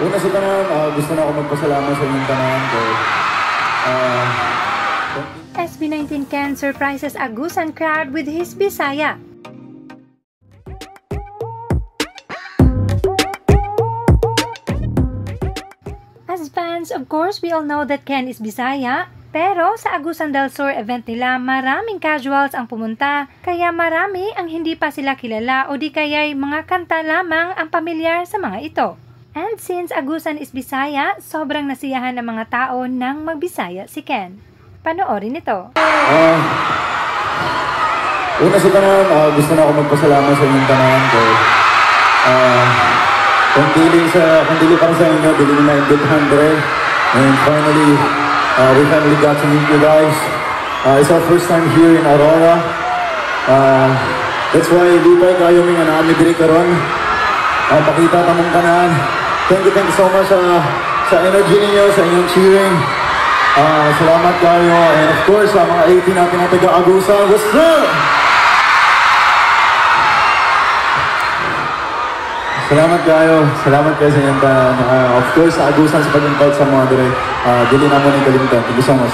Una sa tanan, gusto na ako magpasalamat sa inyong tanan ko. SB19 Ken surprises Agusan crowd with his Bisaya. As fans, of course, we all know that Ken is Bisaya. Pero sa Agusan del Sur event nila, maraming casuals ang pumunta. Kaya marami ang hindi pa sila kilala o di kaya'y mga kanta lamang ang pamilyar sa mga ito. And since Agusan is Bisaya, sobrang nasiyahan ng mga tao nang magbisaya si Ken. Panoorin ito. Una sa tanan, gusto na ako magpasalamat sa inyong tanan ko. Kung dili para sa inyo, dili na in good hand, and finally, we finally got to meet you guys. It's our first time here in Aurora. That's why lipay kayo nga naami diri karon. Pakita tamong tanan. Thank you so much sa energy ninyo, sa inyong cheering. Salamat kayo. And of course, sa mga 18 natin na taga-Agusan, what's up? Salamat kayo sa inyong tanan. Of course, sa Agusan sa pag-invite sa mga dire. Dili na mo ni kalimtan. Thank you so much.